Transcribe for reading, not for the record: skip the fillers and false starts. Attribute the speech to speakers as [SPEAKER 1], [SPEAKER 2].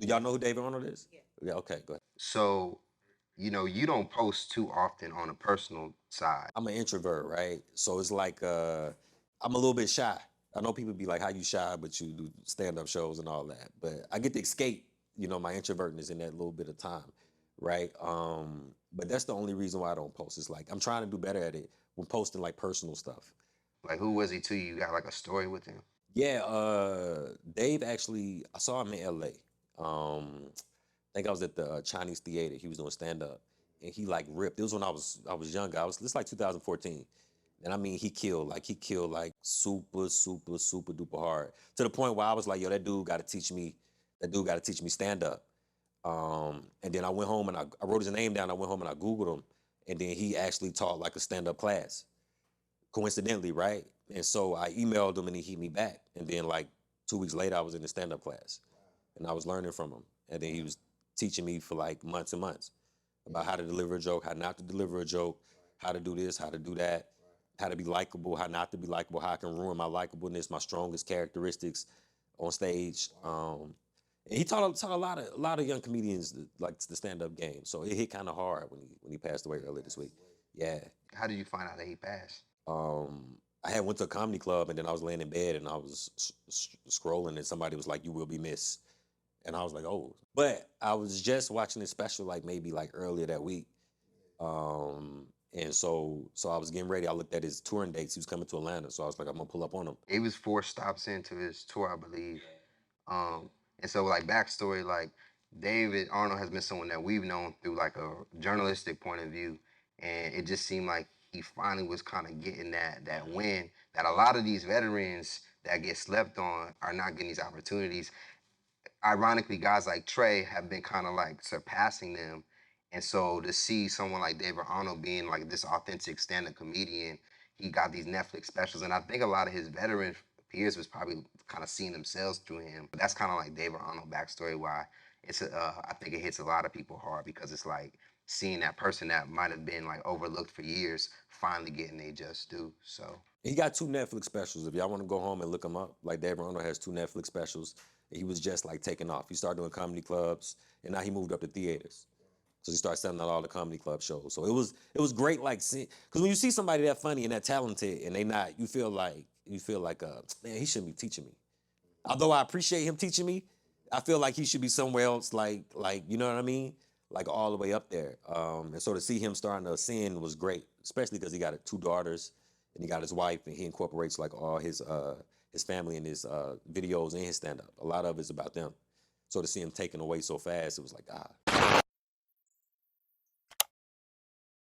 [SPEAKER 1] Do y'all know who David Arnold is? Yeah. Okay. Go ahead.
[SPEAKER 2] So, you don't post too often on a personal side.
[SPEAKER 1] I'm an introvert, right? So it's like I'm a little bit shy. I know people be like, "How you shy?" But you do stand-up shows and all that. But I get to escape, my introvertness in that little bit of time, right? But that's the only reason why I don't post. It's like I'm trying to do better at it when posting like personal stuff.
[SPEAKER 2] Like, who was he to you? You got like a story with him?
[SPEAKER 1] Yeah, Dave actually, I saw him in LA. I think I was at the Chinese Theater. He was doing stand up, and he like ripped. It was when I was younger. This like 2014, and I mean he killed like super duper hard to the point where I was like, yo, that dude got to teach me. That dude got to teach me stand up. And then I went home and I wrote his name down. I went home and I Googled him, and then he actually taught like a stand up class coincidentally, right? And so I emailed him and he hit me back. And then like 2 weeks later, I was in the stand-up class and I was learning from him. And then he was teaching me for like months and months about how to deliver a joke, how not to deliver a joke, how to do this, how to do that, how to be likable, how not to be likable, how I can ruin my likableness, my strongest characteristics on stage. And he taught a lot of young comedians like the stand-up game. So it hit kind of hard when he passed away earlier this week. Yeah.
[SPEAKER 2] How did you find out that he passed?
[SPEAKER 1] I had went to a comedy club and then I was laying in bed and I was scrolling and somebody was like, "You will be missed," and I was like, "Oh!" But I was just watching this special like maybe like earlier that week, and so I was getting ready. I looked at his touring dates. He was coming to Atlanta, so I was like, "I'm gonna pull up on him."
[SPEAKER 2] It was 4 stops into his tour, I believe. And so like backstory, like David Arnold has been someone that we've known through like a journalistic point of view, and it just seemed like he finally was kind of getting that win that a lot of these veterans that get slept on are not getting these opportunities. Ironically, guys like Trey have been kind of like surpassing them. And so to see someone like David Arnold being like this authentic stand-up comedian, he got these Netflix specials, and I think a lot of his veteran peers was probably kind of seeing themselves through him. But that's kind of like David Arnold backstory. Why I think it hits a lot of people hard because it's like seeing that person that might have been like overlooked for years finally getting their just due. So
[SPEAKER 1] He got two Netflix specials. If y'all want to go home and look him up, like David Arnold has two Netflix specials. And he was just like taking off. He started doing comedy clubs, and now he moved up to theaters. So he started selling out all the comedy club shows. So it was great, like because when you see somebody that funny and that talented, and they not, you feel like man, he shouldn't be teaching me. Although I appreciate him teaching me, I feel like he should be somewhere else, like you know what I mean, like all the way up there. And so to see him starting to ascend was great, especially because he got two daughters and he got his wife, and he incorporates like all his family in his videos and his stand up. A lot of it's about them. So to see him taken away so fast, it was like, ah.